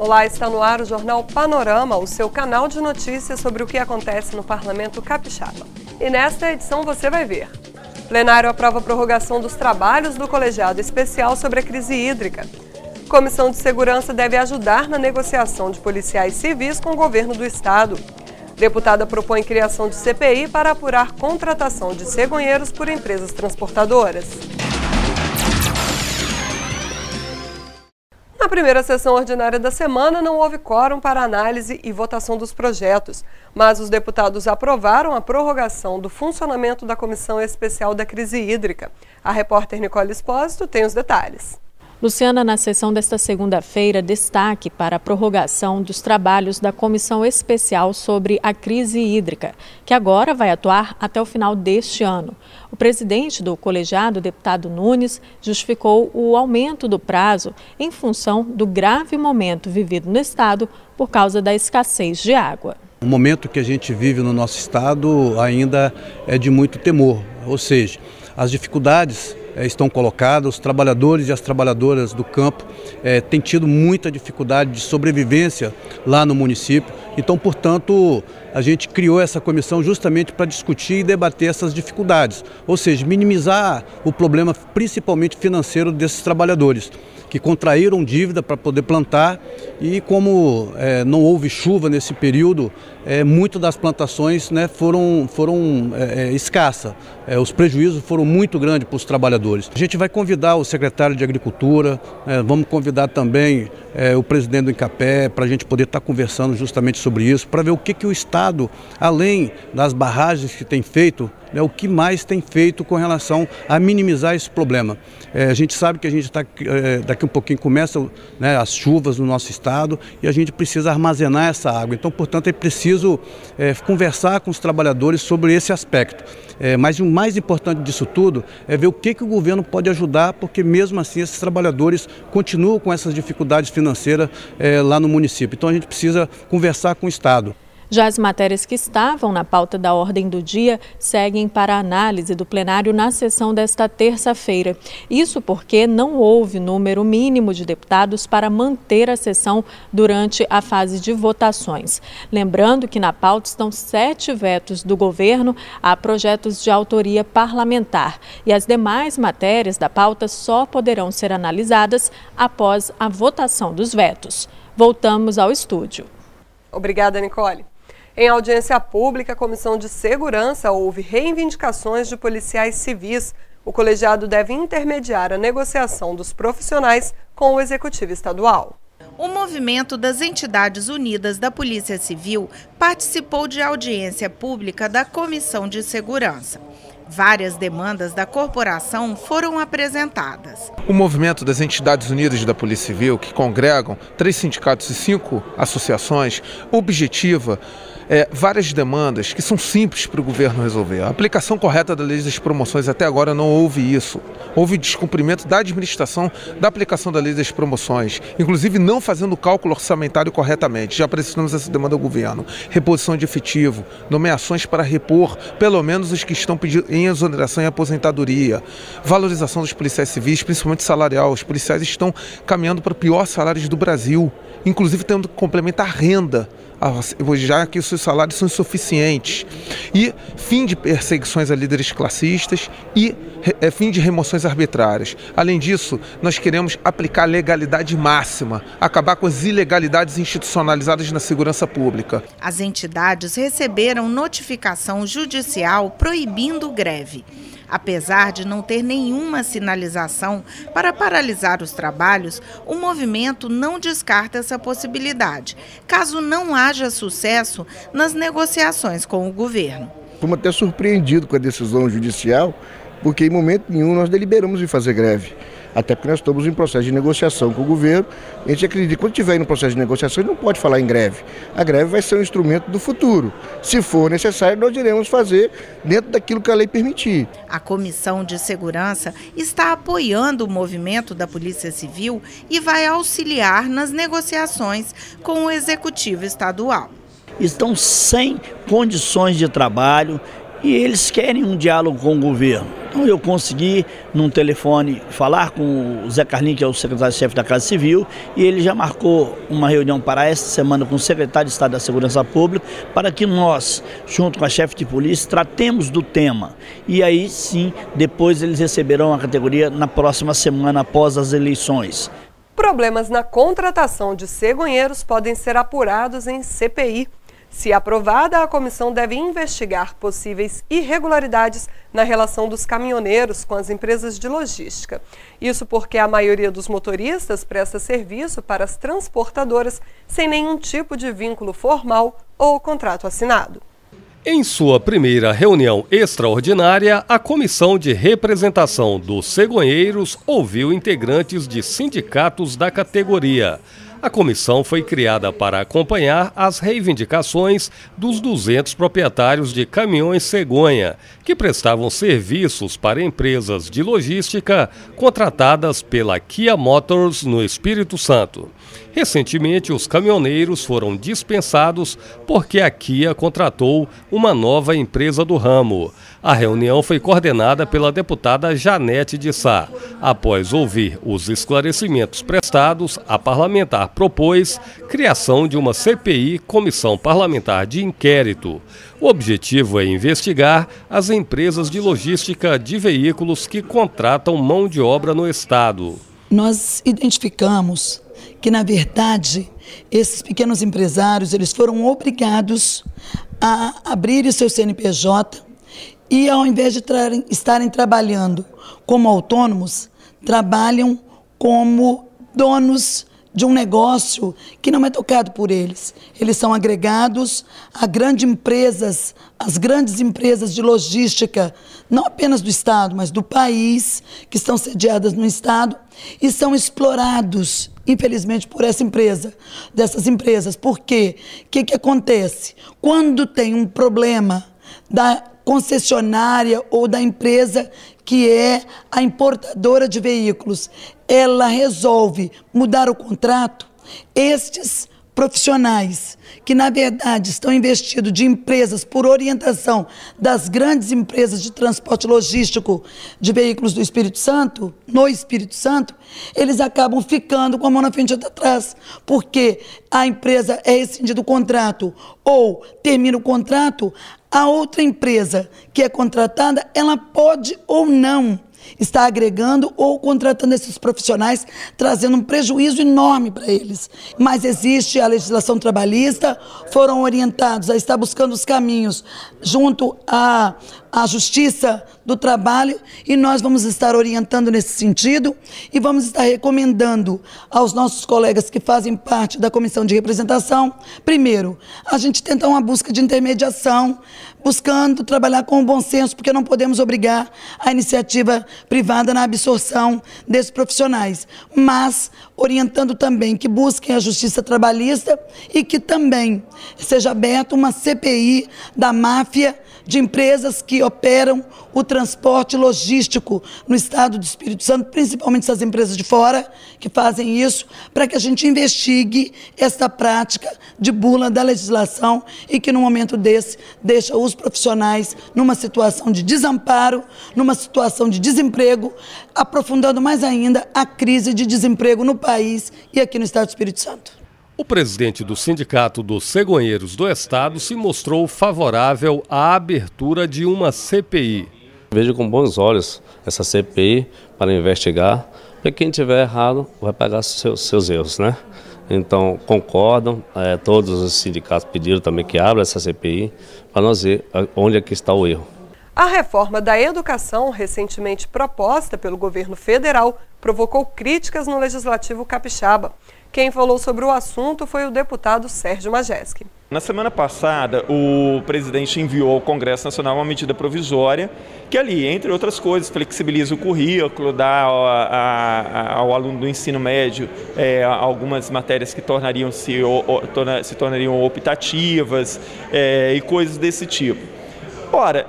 Olá, está no ar o Jornal Panorama, o seu canal de notícias sobre o que acontece no Parlamento Capixaba. E nesta edição você vai ver: plenário aprova a prorrogação dos trabalhos do colegiado especial sobre a crise hídrica. Comissão de Segurança deve ajudar na negociação de policiais civis com o governo do estado. Deputada propõe criação de CPI para apurar contratação de cegonheiros por empresas transportadoras. Na primeira sessão ordinária da semana, não houve quórum para análise e votação dos projetos, mas os deputados aprovaram a prorrogação do funcionamento da Comissão Especial da Crise Hídrica. A repórter Nicole Espósito tem os detalhes. Luciana, na sessão desta segunda-feira, destaque para a prorrogação dos trabalhos da Comissão Especial sobre a Crise Hídrica, que agora vai atuar até o final deste ano. O presidente do colegiado, deputado Nunes, justificou o aumento do prazo em função do grave momento vivido no estado por causa da escassez de água. O momento que a gente vive no nosso estado ainda é de muito temor, ou seja, as dificuldades estão colocadas, os trabalhadores e as trabalhadoras do campo têm tido muita dificuldade de sobrevivência lá no município. Então, portanto, a gente criou essa comissão justamente para discutir e debater essas dificuldades, ou seja, minimizar o problema principalmente financeiro desses trabalhadores, que contraíram dívida para poder plantar e como não houve chuva nesse período, muitas das plantações foram escassas. Os prejuízos foram muito grandes para os trabalhadores. A gente vai convidar o secretário de Agricultura, vamos convidar também o presidente do INCAPé para a gente poder estar conversando justamente sobre isso, para ver o que o Estado, além das barragens que tem feito, o que mais tem feito com relação a minimizar esse problema. A gente sabe que a gente está, daqui um pouquinho começam as chuvas no nosso estado e a gente precisa armazenar essa água. Então, portanto, é preciso conversar com os trabalhadores sobre esse aspecto. Mas o mais importante disso tudo é ver o que o governo pode ajudar, porque mesmo assim esses trabalhadores continuam com essas dificuldades financeiras lá no município. Então a gente precisa conversar com o Estado. Já as matérias que estavam na pauta da ordem do dia seguem para a análise do plenário na sessão desta terça-feira. Isso porque não houve número mínimo de deputados para manter a sessão durante a fase de votações. Lembrando que na pauta estão 7 vetos do governo a projetos de autoria parlamentar e as demais matérias da pauta só poderão ser analisadas após a votação dos vetos. Voltamos ao estúdio. Obrigada, Nicole. Em audiência pública, a Comissão de Segurança houve reivindicações de policiais civis. O colegiado deve intermediar a negociação dos profissionais com o Executivo Estadual. O Movimento das Entidades Unidas da Polícia Civil participou de audiência pública da Comissão de Segurança. Várias demandas da corporação foram apresentadas. O Movimento das Entidades Unidas da Polícia Civil, que congregam 3 sindicatos e 5 associações, objetiva várias demandas que são simples para o governo resolver. A aplicação correta da lei das promoções, até agora não houve isso. Houve descumprimento da administração da aplicação da lei das promoções, inclusive não fazendo o cálculo orçamentário corretamente. Já apresentamos essa demanda ao governo. Reposição de efetivo, nomeações para repor pelo menos os que estão pedindo em exoneração e aposentadoria, valorização dos policiais civis, principalmente salarial. Os policiais estão caminhando para os piores salários do Brasil, inclusive tendo que complementar a renda, já que os seus salários são insuficientes, e fim de perseguições a líderes classistas e fim de remoções arbitrárias. Além disso, nós queremos aplicar a legalidade máxima, acabar com as ilegalidades institucionalizadas na segurança pública. As entidades receberam notificação judicial proibindo greve. Apesar de não ter nenhuma sinalização para paralisar os trabalhos, o movimento não descarta essa possibilidade, caso não haja sucesso nas negociações com o governo. Fomos até surpreendidos com a decisão judicial, porque em momento nenhum nós deliberamos em fazer greve. Até porque nós estamos em processo de negociação com o governo. A gente acredita que quando estiver no processo de negociação, a gente não pode falar em greve. A greve vai ser um instrumento do futuro. Se for necessário, nós iremos fazer dentro daquilo que a lei permitir. A Comissão de Segurança está apoiando o movimento da Polícia Civil e vai auxiliar nas negociações com o Executivo Estadual. Estão sem condições de trabalho e eles querem um diálogo com o governo. Então eu consegui, num telefone, falar com o Zé Carlinhos, que é o secretário-chefe da Casa Civil, e ele já marcou uma reunião para esta semana com o secretário de Estado da Segurança Pública, para que nós, junto com a chefe de polícia, tratemos do tema. E aí sim, depois eles receberão a categoria na próxima semana após as eleições. Problemas na contratação de cegonheiros podem ser apurados em CPI. Se aprovada, a comissão deve investigar possíveis irregularidades na relação dos caminhoneiros com as empresas de logística. Isso porque a maioria dos motoristas presta serviço para as transportadoras sem nenhum tipo de vínculo formal ou contrato assinado. Em sua primeira reunião extraordinária, a Comissão de Representação dos Cegonheiros ouviu integrantes de sindicatos da categoria. A comissão foi criada para acompanhar as reivindicações dos 200 proprietários de caminhões cegonha, que prestavam serviços para empresas de logística contratadas pela Kia Motors no Espírito Santo. Recentemente, os caminhoneiros foram dispensados porque a Kia contratou uma nova empresa do ramo. A reunião foi coordenada pela deputada Janete de Sá. Após ouvir os esclarecimentos prestados, a parlamentar propôs criação de uma CPI, Comissão Parlamentar de Inquérito. O objetivo é investigar as empresas de logística de veículos que contratam mão de obra no Estado. Nós identificamos que, na verdade, esses pequenos empresários eles foram obrigados a abrir o seu CNPJ e, ao invés de estarem trabalhando como autônomos, trabalham como donos de um negócio que não é tocado por eles. Eles são agregados a grandes empresas de logística, não apenas do Estado, mas do país, que estão sediadas no Estado e são explorados, infelizmente, por dessas empresas. Por quê? O que acontece? Quando tem um problema da concessionária ou da empresa que é a importadora de veículos, ela resolve mudar o contrato, estes profissionais que, na verdade, estão investidos de empresas por orientação das grandes empresas de transporte logístico de veículos do Espírito Santo, no Espírito Santo, eles acabam ficando com a mão na frente e atrás, porque a empresa é rescindido o contrato ou termina o contrato, a outra empresa que é contratada, ela pode ou não estar agregando ou contratando esses profissionais, trazendo um prejuízo enorme para eles. Mas existe a legislação trabalhista, foram orientados a estar buscando os caminhos junto à Justiça do Trabalho e nós vamos estar orientando nesse sentido e vamos estar recomendando aos nossos colegas que fazem parte da Comissão de Representação, primeiro, a gente tentar uma busca de intermediação, buscando trabalhar com o bom senso, porque não podemos obrigar a iniciativa privada na absorção desses profissionais, mas orientando também que busquem a justiça trabalhista e que também seja aberta uma CPI da máfia de empresas que operam o transporte logístico no Estado do Espírito Santo, principalmente essas empresas de fora que fazem isso, para que a gente investigue esta prática de burla da legislação e que, no momento desse, deixa os profissionais numa situação de desamparo, numa situação de desemprego, aprofundando mais ainda a crise de desemprego no país e aqui no Estado do Espírito Santo. O presidente do Sindicato dos Cegonheiros do Estado se mostrou favorável à abertura de uma CPI. Vejo com bons olhos essa CPI para investigar, porque quem tiver errado vai pagar seus erros, né? Então concordam, todos os sindicatos pediram também que abra essa CPI para nós ver onde é que está o erro. A reforma da educação, recentemente proposta pelo governo federal, provocou críticas no Legislativo capixaba. Quem falou sobre o assunto foi o deputado Sérgio Majeski. Na semana passada, o presidente enviou ao Congresso Nacional uma medida provisória que ali, entre outras coisas, flexibiliza o currículo, dá ao aluno do ensino médio algumas matérias que se tornariam optativas e coisas desse tipo. Ora,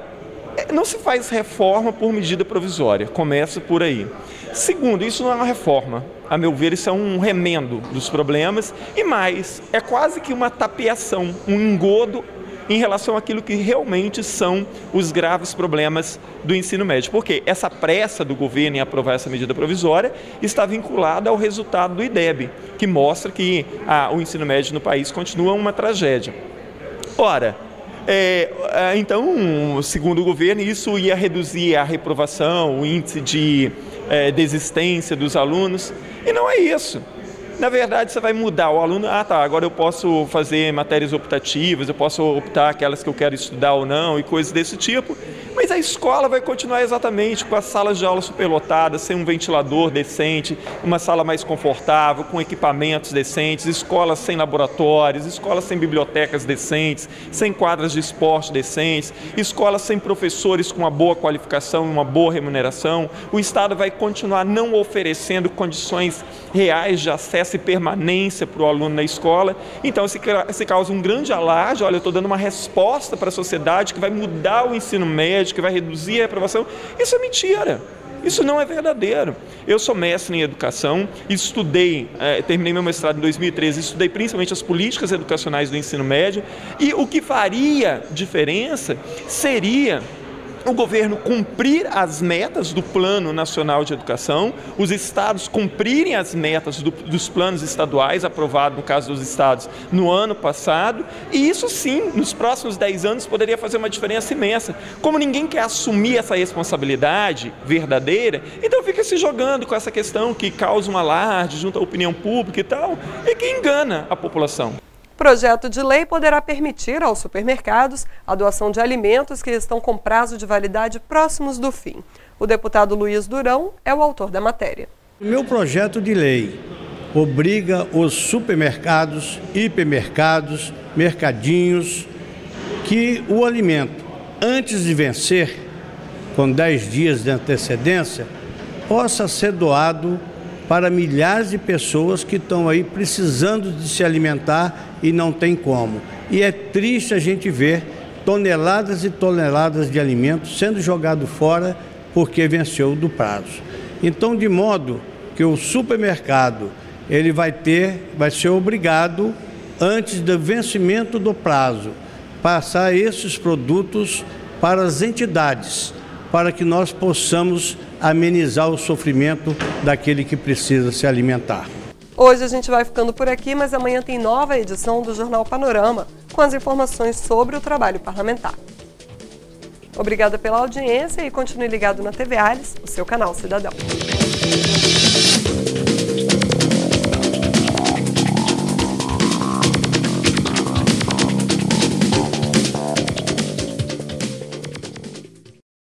não se faz reforma por medida provisória, começa por aí. Segundo, isso não é uma reforma. A meu ver, isso é um remendo dos problemas e mais, é quase que uma tapeação, um engodo em relação àquilo que realmente são os graves problemas do ensino médio. Porque essa pressa do governo em aprovar essa medida provisória está vinculada ao resultado do IDEB, que mostra que o ensino médio no país continua uma tragédia. Ora, então, segundo o governo, isso ia reduzir a reprovação, o índice de desistência dos alunos, e não é isso. Na verdade, você vai mudar o aluno, agora eu posso fazer matérias optativas, eu posso optar aquelas que eu quero estudar ou não e coisas desse tipo, mas a escola vai continuar exatamente com as salas de aula superlotadas, sem um ventilador decente, uma sala mais confortável, com equipamentos decentes, escolas sem laboratórios, escolas sem bibliotecas decentes, sem quadras de esporte decentes, escolas sem professores com uma boa qualificação e uma boa remuneração. O Estado vai continuar não oferecendo condições reais de acesso e permanência para o aluno na escola. Então se causa um grande alarde, olha, eu estou dando uma resposta para a sociedade que vai mudar o ensino médio, que vai reduzir a reprovação. Isso é mentira. Isso não é verdadeiro. Eu sou mestre em educação, estudei, terminei meu mestrado em 2013, estudei principalmente as políticas educacionais do ensino médio, e o que faria diferença seria o governo cumprir as metas do Plano Nacional de Educação, os estados cumprirem as metas dos planos estaduais, aprovados no caso dos estados no ano passado, e isso sim, nos próximos 10 anos, poderia fazer uma diferença imensa. Como ninguém quer assumir essa responsabilidade verdadeira, então fica se jogando com essa questão que causa um alarde junto à opinião pública e tal, e que engana a população. O projeto de lei poderá permitir aos supermercados a doação de alimentos que estão com prazo de validade próximos do fim. O deputado Luiz Durão é o autor da matéria. O meu projeto de lei obriga os supermercados, hipermercados, mercadinhos, que o alimento, antes de vencer, com 10 dias de antecedência, possa ser doado para milhares de pessoas que estão aí precisando de se alimentar e não tem como. E é triste a gente ver toneladas e toneladas de alimentos sendo jogados fora porque venceu do prazo. Então, de modo que o supermercado ele vai ser obrigado, antes do vencimento do prazo, passar esses produtos para as entidades, para que nós possamos amenizar o sofrimento daquele que precisa se alimentar. Hoje a gente vai ficando por aqui, mas amanhã tem nova edição do Jornal Panorama, com as informações sobre o trabalho parlamentar. Obrigada pela audiência e continue ligado na TV Ares, o seu canal cidadão.